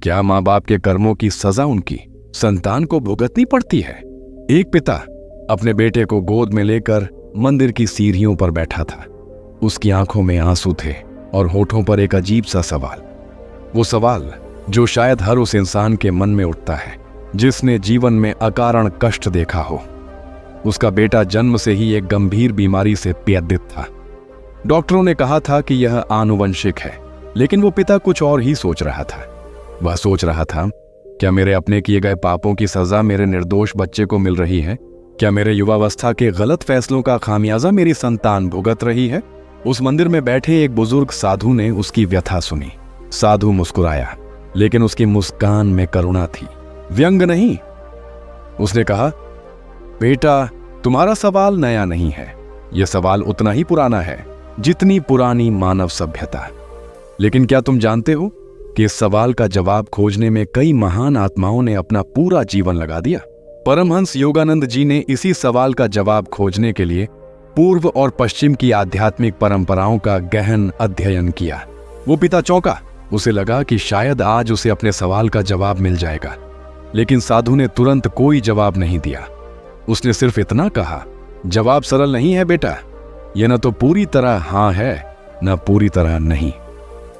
क्या माँ बाप के कर्मों की सजा उनकी संतान को भुगतनी पड़ती है? एक पिता अपने बेटे को गोद में लेकर मंदिर की सीढ़ियों पर बैठा था। उसकी आंखों में आंसू थे और होठों पर एक अजीब सा सवाल, वो सवाल जो शायद हर उस इंसान के मन में उठता है जिसने जीवन में अकारण कष्ट देखा हो। उसका बेटा जन्म से ही एक गंभीर बीमारी से पीड़ित था। डॉक्टरों ने कहा था कि यह आनुवंशिक है, लेकिन वो पिता कुछ और ही सोच रहा था। वह सोच रहा था, क्या मेरे अपने किए गए पापों की सजा मेरे निर्दोष बच्चे को मिल रही है? क्या मेरे युवावस्था के गलत फैसलों का खामियाजा मेरी संतान भुगत रही है? उस मंदिर में बैठे एक बुजुर्ग साधु ने उसकी व्यथा सुनी। साधु मुस्कुराया, लेकिन उसकी मुस्कान में करुणा थी, व्यंग नहीं। उसने कहा, बेटा, तुम्हारा सवाल नया नहीं है। यह सवाल उतना ही पुराना है जितनी पुरानी मानव सभ्यता। लेकिन क्या तुम जानते हो कि इस सवाल का जवाब खोजने में कई महान आत्माओं ने अपना पूरा जीवन लगा दिया? परमहंस योगानंद जी ने इसी सवाल का जवाब खोजने के लिए पूर्व और पश्चिम की आध्यात्मिक परंपराओं का गहन अध्ययन किया। वो पिता चौंका। उसे लगा कि शायद आज उसे अपने सवाल का जवाब मिल जाएगा, लेकिन साधु ने तुरंत कोई जवाब नहीं दिया। उसने सिर्फ इतना कहा, जवाब सरल नहीं है बेटा, यह न तो पूरी तरह हां है न पूरी तरह नहीं।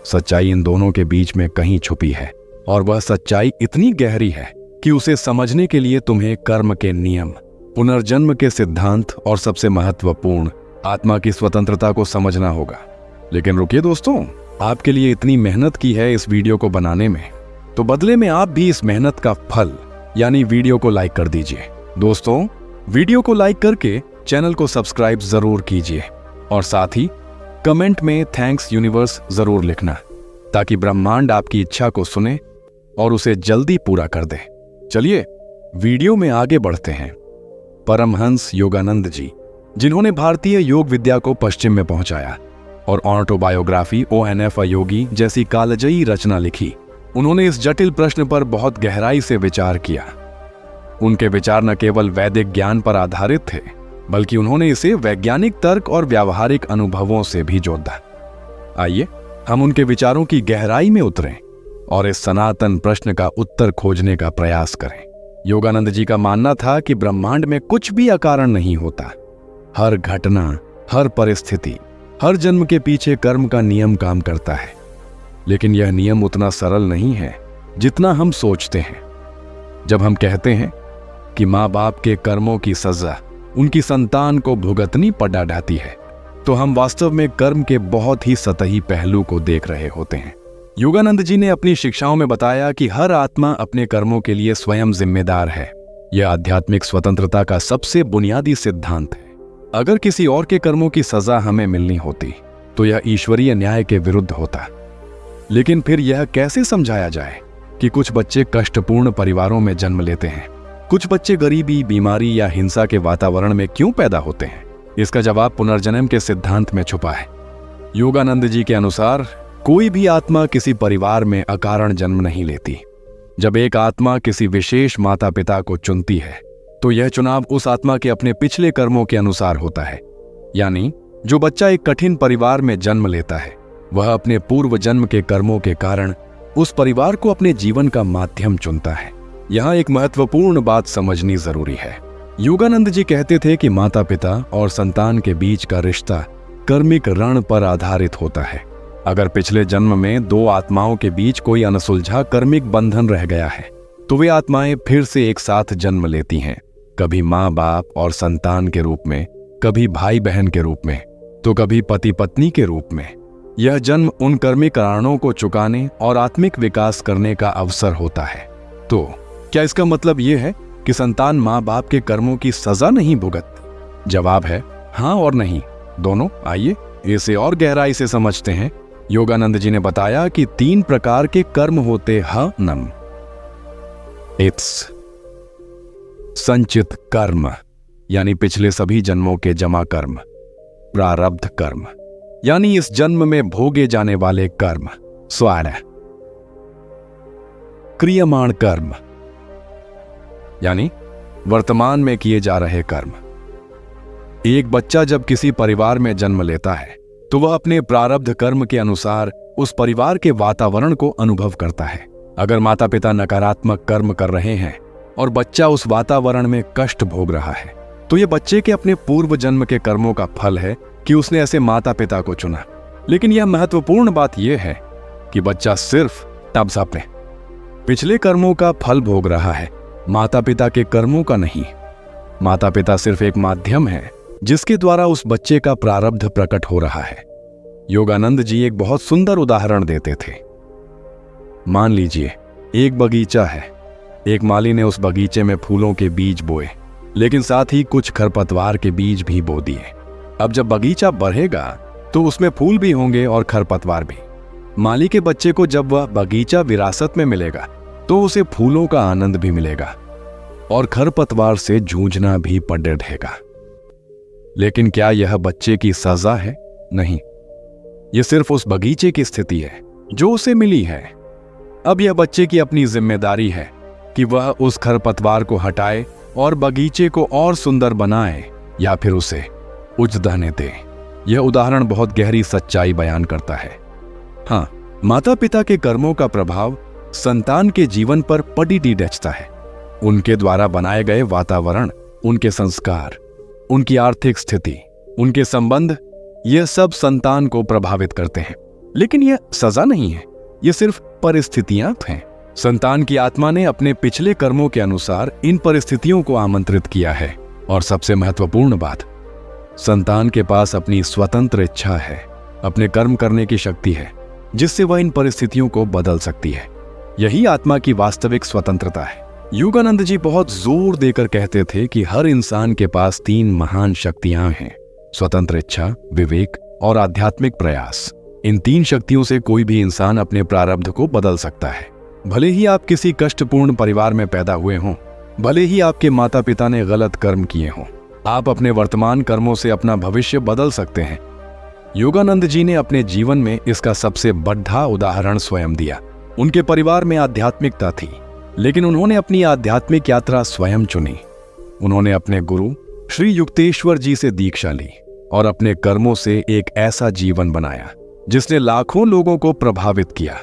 सच्चाई इन दोनों के बीच में कहीं छुपी है, और वह सच्चाई इतनी गहरी है कि उसे समझने के लिए तुम्हें कर्म के नियम, पुनर्जन्म के सिद्धांत और सबसे महत्वपूर्ण आत्मा की स्वतंत्रता को समझना होगा। लेकिन रुकिए दोस्तों, आपके लिए इतनी मेहनत की है इस वीडियो को बनाने में, तो बदले में आप भी इस मेहनत का फल यानी वीडियो को लाइक कर दीजिए। दोस्तों, वीडियो को लाइक करके चैनल को सब्सक्राइब जरूर कीजिए और साथ ही कमेंट में थैंक्स यूनिवर्स जरूर लिखना, ताकि ब्रह्मांड आपकी इच्छा को सुने और उसे जल्दी पूरा कर दे। चलिए वीडियो में आगे बढ़ते हैं। परमहंस योगानंद जी, जिन्होंने भारतीय योग विद्या को पश्चिम में पहुंचाया और ऑटोबायोग्राफी ONF अ योगी जैसी कालजयी रचना लिखी, उन्होंने इस जटिल प्रश्न पर बहुत गहराई से विचार किया। उनके विचार न केवल वैदिक ज्ञान पर आधारित थे, बल्कि उन्होंने इसे वैज्ञानिक तर्क और व्यावहारिक अनुभवों से भी जोड़ा। आइए हम उनके विचारों की गहराई में उतरें और इस सनातन प्रश्न का उत्तर खोजने का प्रयास करें। योगानंद जी का मानना था कि ब्रह्मांड में कुछ भी अकारण नहीं होता। हर घटना, हर परिस्थिति, हर जन्म के पीछे कर्म का नियम काम करता है। लेकिन यह नियम उतना सरल नहीं है जितना हम सोचते हैं। जब हम कहते हैं कि माँ बाप के कर्मों की सजा उनकी संतान को भुगतनी पड़ जाती है, तो हम वास्तव में कर्म के बहुत ही सतही पहलू को देख रहे होते हैं। योगानंद जी ने अपनी शिक्षाओं में बताया कि हर आत्मा अपने कर्मों के लिए स्वयं जिम्मेदार है। यह आध्यात्मिक स्वतंत्रता का सबसे बुनियादी सिद्धांत है। अगर किसी और के कर्मों की सजा हमें मिलनी होती तो यह ईश्वरीय न्याय के विरुद्ध होता। लेकिन फिर यह कैसे समझाया जाए कि कुछ बच्चे कष्टपूर्ण परिवारों में जन्म लेते हैं? कुछ बच्चे गरीबी, बीमारी या हिंसा के वातावरण में क्यों पैदा होते हैं? इसका जवाब पुनर्जन्म के सिद्धांत में छुपा है। योगानंद जी के अनुसार कोई भी आत्मा किसी परिवार में अकारण जन्म नहीं लेती। जब एक आत्मा किसी विशेष माता पिता को चुनती है, तो यह चुनाव उस आत्मा के अपने पिछले कर्मों के अनुसार होता है। यानी जो बच्चा एक कठिन परिवार में जन्म लेता है, वह अपने पूर्व जन्म के कर्मों के कारण उस परिवार को अपने जीवन का माध्यम चुनता है। यहाँ एक महत्वपूर्ण बात समझनी जरूरी है। योगानंद जी कहते थे कि माता पिता और संतान के बीच का रिश्ता कर्मिक ऋण पर आधारित होता है। अगर पिछले जन्म में दो आत्माओं के बीच कोई अनसुलझा कर्मिक बंधन रह गया है, तो वे आत्माएं फिर से एक साथ जन्म लेती हैं, कभी माँ बाप और संतान के रूप में, कभी भाई बहन के रूप में, तो कभी पति पत्नी के रूप में। यह जन्म उन कर्मिक कारणों को चुकाने और आत्मिक विकास करने का अवसर होता है। तो क्या इसका मतलब यह है कि संतान माँ बाप के कर्मों की सजा नहीं भुगतती? जवाब है हाँ और नहीं, दोनों। आइए इसे और गहराई से समझते हैं। योगानंद जी ने बताया कि 3 प्रकार के कर्म होते हनम। इट्स संचित कर्म, यानी पिछले सभी जन्मों के जमा कर्म। प्रारब्ध कर्म, यानी इस जन्म में भोगे जाने वाले कर्म। स्वार्थ। क्रियमाण कर्म, यानी वर्तमान में किए जा रहे कर्म। एक बच्चा जब किसी परिवार में जन्म लेता है, तो वह अपने प्रारब्ध कर्म के अनुसार उस परिवार के वातावरण को अनुभव करता है। अगर माता पिता नकारात्मक कर्म कर रहे हैं और बच्चा उस वातावरण में कष्ट भोग रहा है, तो यह बच्चे के अपने पूर्व जन्म के कर्मों का फल है कि उसने ऐसे माता पिता को चुना। लेकिन यह महत्वपूर्ण बात यह है कि बच्चा सिर्फ तब अपने पिछले कर्मों का फल भोग रहा है, माता पिता के कर्मों का नहीं। माता पिता सिर्फ एक माध्यम है जिसके द्वारा उस बच्चे का प्रारब्ध प्रकट हो रहा है। योगानंद जी एक बहुत सुंदर उदाहरण देते थे। मान लीजिए एक बगीचा है, एक माली ने उस बगीचे में फूलों के बीज बोए, लेकिन साथ ही कुछ खरपतवार के बीज भी बो दिए। अब जब बगीचा बढ़ेगा तो उसमें फूल भी होंगे और खरपतवार भी। माली के बच्चे को जब वह बगीचा विरासत में मिलेगा तो उसे फूलों का आनंद भी मिलेगा और खरपतवार से जूझना भी पड़ रहेगा। लेकिन क्या यह बच्चे की सजा है? नहीं, यह सिर्फ उस बगीचे की स्थिति है जो उसे मिली है। अब यह बच्चे की अपनी जिम्मेदारी है कि वह उस खरपतवार को हटाए और बगीचे को और सुंदर बनाए या फिर उसे उजड़ने दे। यह उदाहरण बहुत गहरी सच्चाई बयान करता है। हाँ, माता पिता के कर्मों का प्रभाव संतान के जीवन पर पड़ी डचता है। उनके द्वारा बनाए गए वातावरण, उनके संस्कार, उनकी आर्थिक स्थिति, उनके संबंध, यह सब संतान को प्रभावित करते हैं। लेकिन यह सजा नहीं है, यह सिर्फ परिस्थितियां हैं। संतान की आत्मा ने अपने पिछले कर्मों के अनुसार इन परिस्थितियों को आमंत्रित किया है। और सबसे महत्वपूर्ण बात, संतान के पास अपनी स्वतंत्र इच्छा है, अपने कर्म करने की शक्ति है जिससे वह इन परिस्थितियों को बदल सकती है। यही आत्मा की वास्तविक स्वतंत्रता है। योगानंद जी बहुत जोर देकर कहते थे कि हर इंसान के पास 3 महान शक्तियां हैं: स्वतंत्र इच्छा, विवेक और आध्यात्मिक प्रयास। इन 3 शक्तियों से कोई भी इंसान अपने प्रारब्ध को बदल सकता है। भले ही आप किसी कष्टपूर्ण परिवार में पैदा हुए हों, भले ही आपके माता पिता ने गलत कर्म किए हों, आप अपने वर्तमान कर्मों से अपना भविष्य बदल सकते हैं। योगानंद जी ने अपने जीवन में इसका सबसे बड़ा उदाहरण स्वयं दिया। उनके परिवार में आध्यात्मिकता थी, लेकिन उन्होंने अपनी आध्यात्मिक यात्रा स्वयं चुनी। उन्होंने अपने गुरु श्री युक्तेश्वर जी से दीक्षा ली और अपने कर्मों से एक ऐसा जीवन बनाया जिसने लाखों लोगं को प्रभावित किया।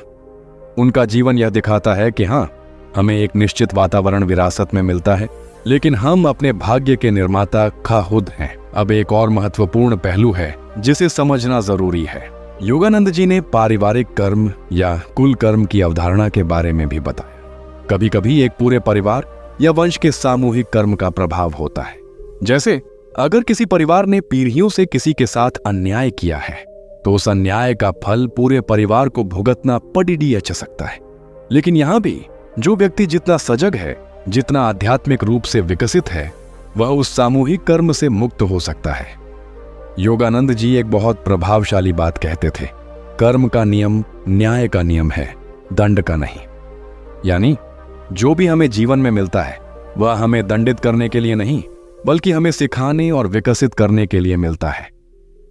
उनका जीवन यह दिखाता है कि हाँ, हमें एक निश्चित वातावरण विरासत में मिलता है, लेकिन हम अपने भाग्य के निर्माता खुद हैं। अब एक और महत्वपूर्ण पहलू है जिसे समझना जरूरी है। योगानंद जी ने पारिवारिक कर्म या कुल कर्म की अवधारणा के बारे में भी बताया। कभी कभी एक पूरे परिवार या वंश के सामूहिक कर्म का प्रभाव होता है। जैसे अगर किसी परिवार ने पीढ़ियों से किसी के साथ अन्याय किया है तो उस अन्याय का फल पूरे परिवार को भुगतना पड़ी अच्छा सकता है। लेकिन यहां भी जो व्यक्ति जितना सजग है, जितना आध्यात्मिक रूप से विकसित है, वह उस सामूहिक कर्म से मुक्त हो सकता है। योगानंद जी एक बहुत प्रभावशाली बात कहते थे, कर्म का नियम न्याय का नियम है, दंड का नहीं। यानी जो भी हमें जीवन में मिलता है वह हमें दंडित करने के लिए नहीं, बल्कि हमें सिखाने और विकसित करने के लिए मिलता है।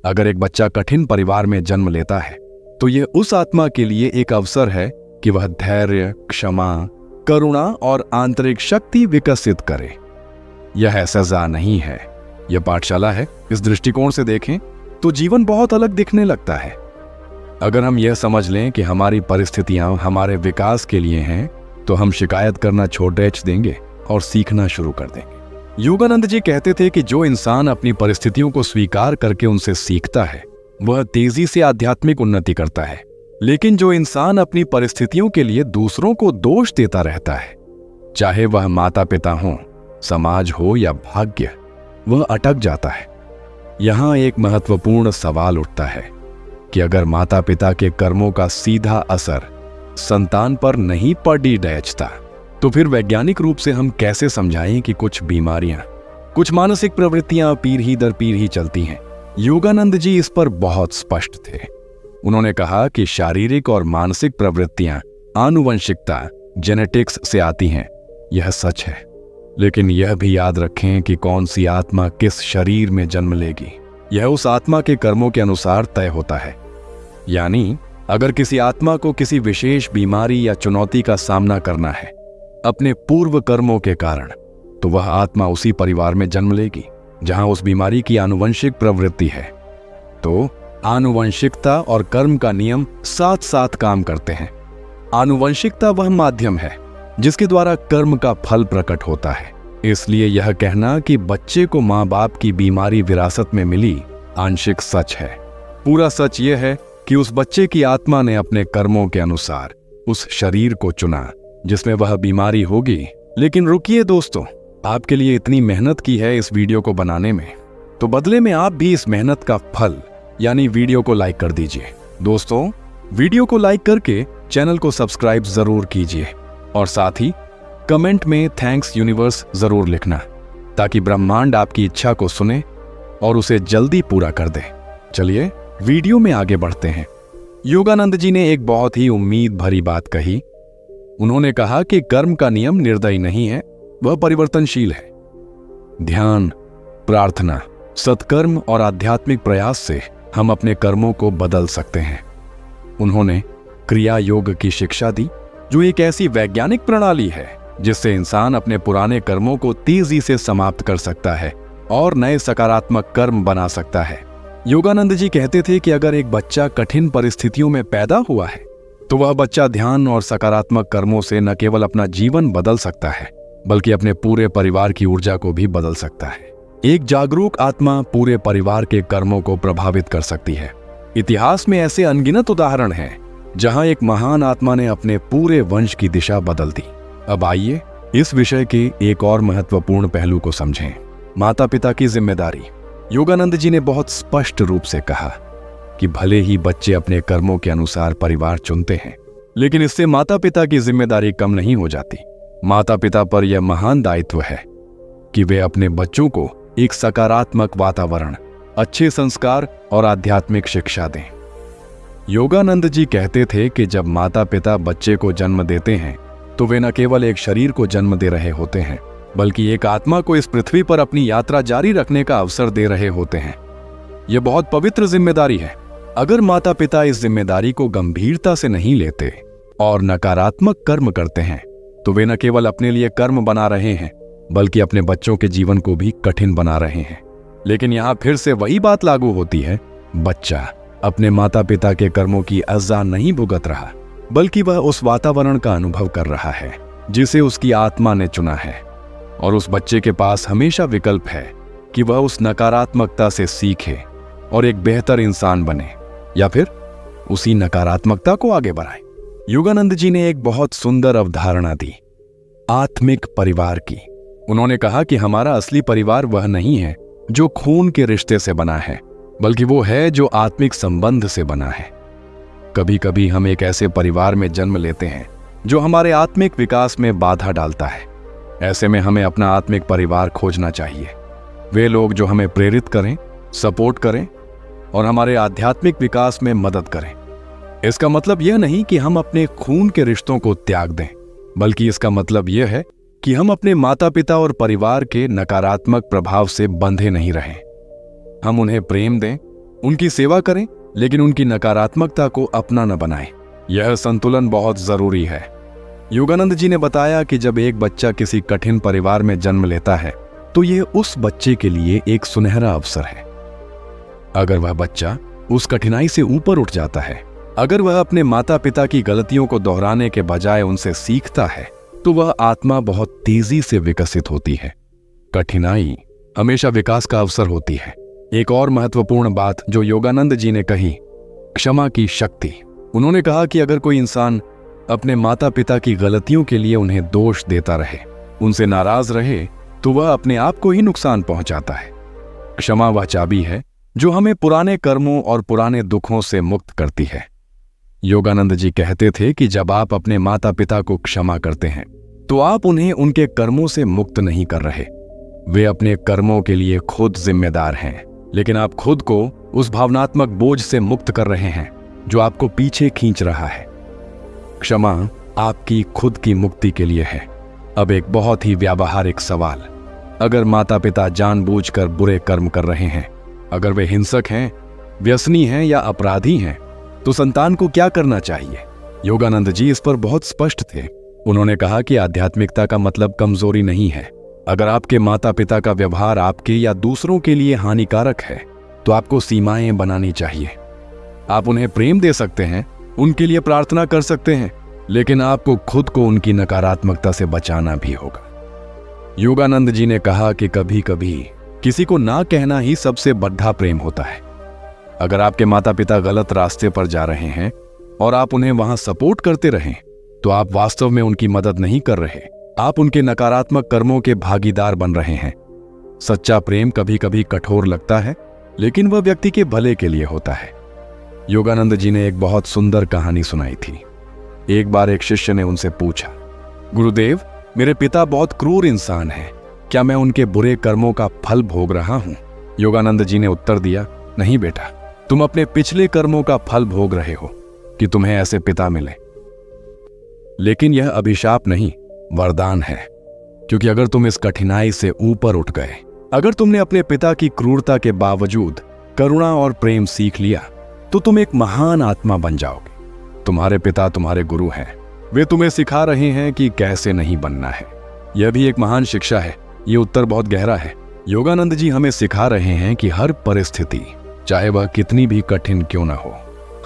अगर एक बच्चा कठिन परिवार में जन्म लेता है तो यह उस आत्मा के लिए एक अवसर है कि वह धैर्य, क्षमा, करुणा और आंतरिक शक्ति विकसित करे। यह सजा नहीं है, यह पाठशाला है। इस दृष्टिकोण से देखें तो जीवन बहुत अलग दिखने लगता है। अगर हम यह समझ लें कि हमारी परिस्थितियां हमारे विकास के लिए हैं, तो हम शिकायत करना छोड़ देंगे और सीखना शुरू कर देंगे। योगानंद जी कहते थे कि जो इंसान अपनी परिस्थितियों को स्वीकार करके उनसे सीखता है, वह तेजी से आध्यात्मिक उन्नति करता है। लेकिन जो इंसान अपनी परिस्थितियों के लिए दूसरों को दोष देता रहता है, चाहे वह माता पिता हो, समाज हो या भाग्य, वह अटक जाता है। यहां एक महत्वपूर्ण सवाल उठता है कि अगर माता पिता के कर्मों का सीधा असर संतान पर नहीं पड़ी डचता, तो फिर वैज्ञानिक रूप से हम कैसे समझाएं कि कुछ बीमारियां, कुछ मानसिक प्रवृत्तियां पीढ़ी दर पीढ़ी चलती हैं। योगानंद जी इस पर बहुत स्पष्ट थे। उन्होंने कहा कि शारीरिक और मानसिक प्रवृत्तियां आनुवंशिकता, जेनेटिक्स से आती हैं। यह सच है, लेकिन यह भी याद रखें कि कौन सी आत्मा किस शरीर में जन्म लेगी, यह उस आत्मा के कर्मों के अनुसार तय होता है। यानी अगर किसी आत्मा को किसी विशेष बीमारी या चुनौती का सामना करना है अपने पूर्व कर्मों के कारण, तो वह आत्मा उसी परिवार में जन्म लेगी जहां उस बीमारी की आनुवंशिक प्रवृत्ति है। तो आनुवंशिकता और कर्म का नियम साथ साथ काम करते हैं। आनुवंशिकता वह माध्यम है जिसके द्वारा कर्म का फल प्रकट होता है। इसलिए यह कहना कि बच्चे को माँ बाप की बीमारी विरासत में मिली आंशिक सच है। पूरा सच यह है कि उस बच्चे की आत्मा ने अपने कर्मों के अनुसार उस शरीर को चुना जिसमें वह बीमारी होगी। लेकिन रुकिए दोस्तों, आपके लिए इतनी मेहनत की है इस वीडियो को बनाने में, तो बदले में आप भी इस मेहनत का फल यानी वीडियो को लाइक कर दीजिए। दोस्तों, वीडियो को लाइक करके चैनल को सब्सक्राइब जरूर कीजिए और साथ ही कमेंट में थैंक्स यूनिवर्स जरूर लिखना, ताकि ब्रह्मांड आपकी इच्छा को सुने और उसे जल्दी पूरा कर दे। चलिए वीडियो में आगे बढ़ते हैं। योगानंद जी ने एक बहुत ही उम्मीद भरी बात कही। उन्होंने कहा कि कर्म का नियम निर्दयी नहीं है, वह परिवर्तनशील है। ध्यान, प्रार्थना, सत्कर्म और आध्यात्मिक प्रयास से हम अपने कर्मों को बदल सकते हैं। उन्होंने क्रिया योग की शिक्षा दी, जो एक ऐसी वैज्ञानिक प्रणाली है जिससे इंसान अपने पुराने कर्मों को तेजी से समाप्त कर सकता है और नए सकारात्मक कर्म बना सकता है। योगानंद जी कहते थे कि अगर एक बच्चा कठिन परिस्थितियों में पैदा हुआ है तो वह बच्चा ध्यान और सकारात्मक कर्मों से न केवल अपना जीवन बदल सकता है, बल्कि अपने पूरे परिवार की ऊर्जा को भी बदल सकता है। एक जागरूक आत्मा पूरे परिवार के कर्मों को प्रभावित कर सकती है। इतिहास में ऐसे अनगिनत उदाहरण हैं जहां एक महान आत्मा ने अपने पूरे वंश की दिशा बदल दी। अब आइए इस विषय के एक और महत्वपूर्ण पहलू को समझें, माता पिता की जिम्मेदारी। योगानंद जी ने बहुत स्पष्ट रूप से कहा कि भले ही बच्चे अपने कर्मों के अनुसार परिवार चुनते हैं, लेकिन इससे माता पिता की जिम्मेदारी कम नहीं हो जाती। माता पिता पर यह महान दायित्व है कि वे अपने बच्चों को एक सकारात्मक वातावरण, अच्छे संस्कार और आध्यात्मिक शिक्षा दें। योगानंद जी कहते थे कि जब माता पिता बच्चे को जन्म देते हैं तो वे न केवल एक शरीर को जन्म दे रहे होते हैं, बल्कि एक आत्मा को इस पृथ्वी पर अपनी यात्रा जारी रखने का अवसर दे रहे होते हैं। यह बहुत पवित्र जिम्मेदारी है। अगर माता पिता इस जिम्मेदारी को गंभीरता से नहीं लेते और नकारात्मक कर्म करते हैं तो वे न केवल अपने लिए कर्म बना रहे हैं, बल्कि अपने बच्चों के जीवन को भी कठिन बना रहे हैं। लेकिन यहां फिर से वही बात लागू होती है, बच्चा अपने माता पिता के कर्मों की सजा नहीं भुगत रहा, बल्कि वह उस वातावरण का अनुभव कर रहा है जिसे उसकी आत्मा ने चुना है। और उस बच्चे के पास हमेशा विकल्प है कि वह उस नकारात्मकता से सीखे और एक बेहतर इंसान बने, या फिर उसी नकारात्मकता को आगे बढ़ाए। योगानंद जी ने एक बहुत सुंदर अवधारणा दी, आत्मिक परिवार की। उन्होंने कहा कि हमारा असली परिवार वह नहीं है जो खून के रिश्ते से बना है, बल्कि वो है जो आत्मिक संबंध से बना है। कभी कभी हम एक ऐसे परिवार में जन्म लेते हैं जो हमारे आत्मिक विकास में बाधा डालता है। ऐसे में हमें अपना आत्मिक परिवार खोजना चाहिए। वे लोग जो हमें प्रेरित करें, सपोर्ट करें और हमारे आध्यात्मिक विकास में मदद करें। इसका मतलब यह नहीं कि हम अपने खून के रिश्तों को त्याग दें, बल्कि इसका मतलब यह है कि हम अपने माता पिता और परिवार के नकारात्मक प्रभाव से बंधे नहीं रहें। हम उन्हें प्रेम दें, उनकी सेवा करें, लेकिन उनकी नकारात्मकता को अपना न बनाएं। यह संतुलन बहुत जरूरी है। योगानंद जी ने बताया कि जब एक बच्चा किसी कठिन परिवार में जन्म लेता है तो यह उस बच्चे के लिए एक सुनहरा अवसर है। अगर वह बच्चा उस कठिनाई से ऊपर उठ जाता है, अगर वह अपने माता पिता की गलतियों को दोहराने के बजाय उनसे सीखता है, तो वह आत्मा बहुत तेजी से विकसित होती है। कठिनाई हमेशा विकास का अवसर होती है। एक और महत्वपूर्ण बात जो योगानंद जी ने कही, क्षमा की शक्ति। उन्होंने कहा कि अगर कोई इंसान अपने माता पिता की गलतियों के लिए उन्हें दोष देता रहे, उनसे नाराज रहे, तो वह अपने आप को ही नुकसान पहुंचाता है। क्षमा वह चाबी है जो हमें पुराने कर्मों और पुराने दुखों से मुक्त करती है। योगानंद जी कहते थे कि जब आप अपने माता पिता को क्षमा करते हैं तो आप उन्हें उनके कर्मों से मुक्त नहीं कर रहे। वे अपने कर्मों के लिए खुद जिम्मेदार हैं, लेकिन आप खुद को उस भावनात्मक बोझ से मुक्त कर रहे हैं जो आपको पीछे खींच रहा है। क्षमा आपकी खुद की मुक्ति के लिए है। अब एक बहुत ही व्यावहारिक सवाल, अगर माता पिता जानबूझकर बुरे कर्म कर रहे हैं, अगर वे हिंसक हैं, व्यसनी हैं या अपराधी हैं, तो संतान को क्या करना चाहिए? योगानंद जी इस पर बहुत स्पष्ट थे। उन्होंने कहा कि आध्यात्मिकता का मतलब कमजोरी नहीं है। अगर आपके माता पिता का व्यवहार आपके या दूसरों के लिए हानिकारक है तो आपको सीमाएं बनानी चाहिए। आप उन्हें प्रेम दे सकते हैं, उनके लिए प्रार्थना कर सकते हैं, लेकिन आपको खुद को उनकी नकारात्मकता से बचाना भी होगा। योगानंद जी ने कहा कि कभी कभी किसी को ना कहना ही सबसे बड़ा प्रेम होता है। अगर आपके माता पिता गलत रास्ते पर जा रहे हैं और आप उन्हें वहां सपोर्ट करते रहें, तो आप वास्तव में उनकी मदद नहीं कर रहे, आप उनके नकारात्मक कर्मों के भागीदार बन रहे हैं। सच्चा प्रेम कभी कभी कठोर लगता है, लेकिन वह व्यक्ति के भले के लिए होता है। योगानंद जी ने एक बहुत सुंदर कहानी सुनाई थी। एक बार एक शिष्य ने उनसे पूछा, गुरुदेव, मेरे पिता बहुत क्रूर इंसान हैं, क्या मैं उनके बुरे कर्मों का फल भोग रहा हूं? योगानंद जी ने उत्तर दिया, नहीं बेटा, तुम अपने पिछले कर्मों का फल भोग रहे हो कि तुम्हें ऐसे पिता मिले। लेकिन यह अभिशाप नहीं, वरदान है। क्योंकि अगर तुम इस कठिनाई से ऊपर उठ गए, अगर तुमने अपने पिता की क्रूरता के बावजूद करुणा और प्रेम सीख लिया, तो तुम एक महान आत्मा बन जाओगे। तुम्हारे पिता तुम्हारे गुरु हैं, वे तुम्हें सिखा रहे हैं कि कैसे नहीं बनना है। यह भी एक महान शिक्षा है। ये उत्तर बहुत गहरा है। योगानंद जी हमें सिखा रहे हैं कि हर परिस्थिति, चाहे वह कितनी भी कठिन क्यों न हो,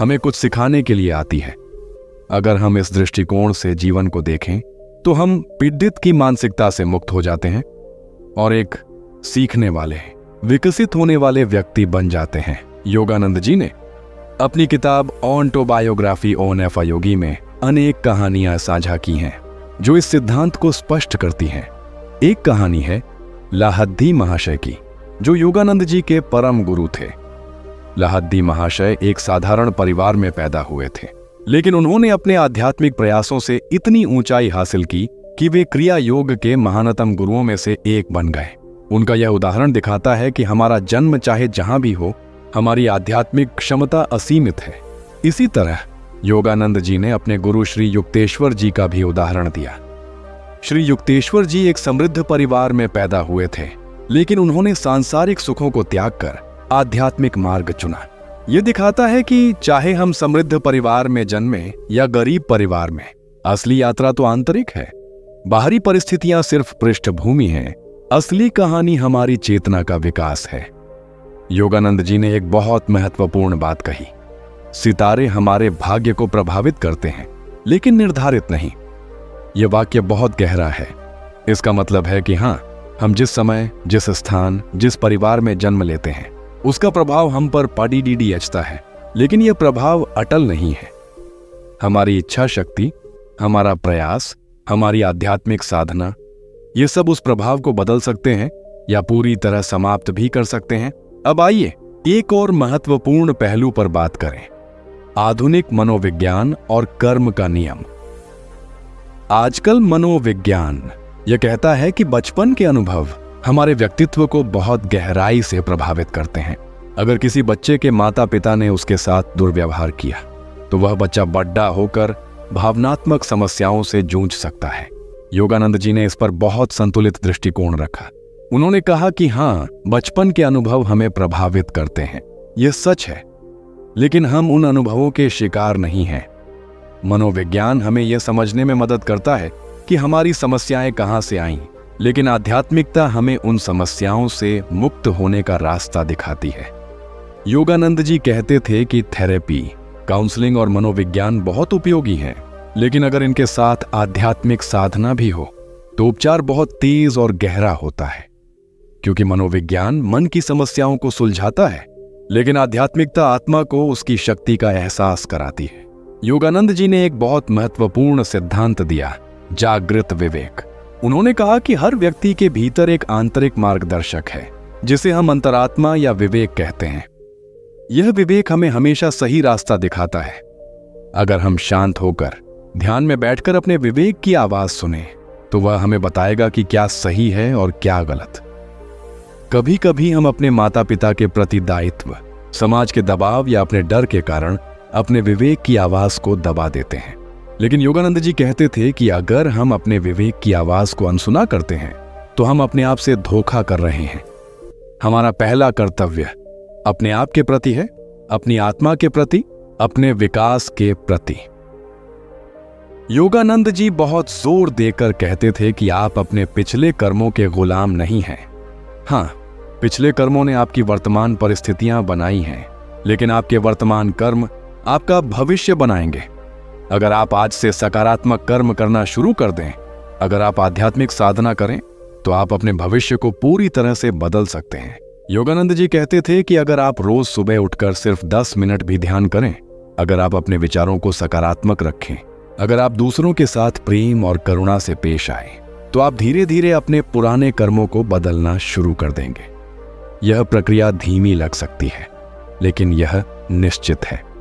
हमें कुछ सिखाने के लिए आती है। अगर हम इस दृष्टिकोण से जीवन को देखें, तो हम पीड़ित की मानसिकता से मुक्त हो जाते हैं और एक सीखने वाले, विकसित होने वाले व्यक्ति बन जाते हैं। योगानंद जी ने अपनी किताब ऑटोबायोग्राफी ऑन एफ अ योगी में अनेक कहानियां साझा की हैं जो इस सिद्धांत को स्पष्ट करती हैं। एक कहानी है लाहद्दी महाशय की, जो योगानंद जी के परम गुरु थे। लाहद्दी महाशय एक साधारण परिवार में पैदा हुए थे, लेकिन उन्होंने अपने आध्यात्मिक प्रयासों से इतनी ऊंचाई हासिल की कि वे क्रिया योग के महानतम गुरुओं में से एक बन गए। उनका यह उदाहरण दिखाता है कि हमारा जन्म चाहे जहां भी हो, हमारी आध्यात्मिक क्षमता असीमित है। इसी तरह योगानंद जी ने अपने गुरु श्री युक्तेश्वर जी का भी उदाहरण दिया। श्री युक्तेश्वर जी एक समृद्ध परिवार में पैदा हुए थे, लेकिन उन्होंने सांसारिक सुखों को त्याग कर आध्यात्मिक मार्ग चुना। यह दिखाता है कि चाहे हम समृद्ध परिवार में जन्मे या गरीब परिवार में, असली यात्रा तो आंतरिक है। बाहरी परिस्थितियां सिर्फ पृष्ठभूमि हैं, असली कहानी हमारी चेतना का विकास है। योगानंद जी ने एक बहुत महत्वपूर्ण बात कही, सितारे हमारे भाग्य को प्रभावित करते हैं, लेकिन निर्धारित नहीं। यह वाक्य बहुत गहरा है। इसका मतलब है कि हाँ, हम जिस समय, जिस स्थान, जिस परिवार में जन्म लेते हैं, उसका प्रभाव हम पर पड़ी अचता है, लेकिन यह प्रभाव अटल नहीं है। हमारी इच्छा शक्ति, हमारा प्रयास, हमारी आध्यात्मिक साधना, ये सब उस प्रभाव को बदल सकते हैं या पूरी तरह समाप्त भी कर सकते हैं। अब आइए एक और महत्वपूर्ण पहलू पर बात करें, आधुनिक मनोविज्ञान और कर्म का नियम। आजकल मनोविज्ञान यह कहता है कि बचपन के अनुभव हमारे व्यक्तित्व को बहुत गहराई से प्रभावित करते हैं। अगर किसी बच्चे के माता पिता ने उसके साथ दुर्व्यवहार किया, तो वह बच्चा बड़ा होकर भावनात्मक समस्याओं से जूझ सकता है। योगानंद जी ने इस पर बहुत संतुलित दृष्टिकोण रखा। उन्होंने कहा कि हाँ, बचपन के अनुभव हमें प्रभावित करते हैं, यह सच है, लेकिन हम उन अनुभवों के शिकार नहीं हैं। मनोविज्ञान हमें यह समझने में मदद करता है कि हमारी समस्याएं कहां से आईं, लेकिन आध्यात्मिकता हमें उन समस्याओं से मुक्त होने का रास्ता दिखाती है। योगानंद जी कहते थे कि थेरेपी, काउंसलिंग और मनोविज्ञान बहुत उपयोगी हैं, लेकिन अगर इनके साथ आध्यात्मिक साधना भी हो, तो उपचार बहुत तेज और गहरा होता है। क्योंकि मनोविज्ञान मन की समस्याओं को सुलझाता है, लेकिन आध्यात्मिकता आत्मा को उसकी शक्ति का एहसास कराती है। योगानंद जी ने एक बहुत महत्वपूर्ण सिद्धांत दिया, जागृत विवेक। उन्होंने कहा कि हर व्यक्ति के भीतर एक आंतरिक मार्गदर्शक है, जिसे हम अंतरात्मा या विवेक कहते हैं। यह विवेक हमें हमेशा सही रास्ता दिखाता है। अगर हम शांत होकर ध्यान में बैठकर अपने विवेक की आवाज सुने, तो वह हमें बताएगा कि क्या सही है और क्या गलत। कभी कभी हम अपने माता पिता के प्रति दायित्व, समाज के दबाव या अपने डर के कारण अपने विवेक की आवाज को दबा देते हैं। लेकिन योगानंद जी कहते थे कि अगर हम अपने विवेक की आवाज को अनसुना करते हैं, तो हम अपने आप से धोखा कर रहे हैं। हमारा पहला कर्तव्य अपने आप के प्रति है, अपनी आत्मा के प्रति, अपने विकास के प्रति। योगानंद जी बहुत जोर देकर कहते थे कि आप अपने पिछले कर्मों के गुलाम नहीं हैं। हाँ, पिछले कर्मों ने आपकी वर्तमान परिस्थितियां बनाई हैं, लेकिन आपके वर्तमान कर्म आपका भविष्य बनाएंगे। अगर आप आज से सकारात्मक कर्म करना शुरू कर दें, अगर आप आध्यात्मिक साधना करें, तो आप अपने भविष्य को पूरी तरह से बदल सकते हैं। योगानंद जी कहते थे कि अगर आप रोज सुबह उठकर सिर्फ 10 मिनट भी ध्यान करें, अगर आप अपने विचारों को सकारात्मक रखें, अगर आप दूसरों के साथ प्रेम और करुणा से पेश आए, तो आप धीरे धीरे अपने पुराने कर्मों को बदलना शुरू कर देंगे। यह प्रक्रिया धीमी लग सकती है, लेकिन यह निश्चित है।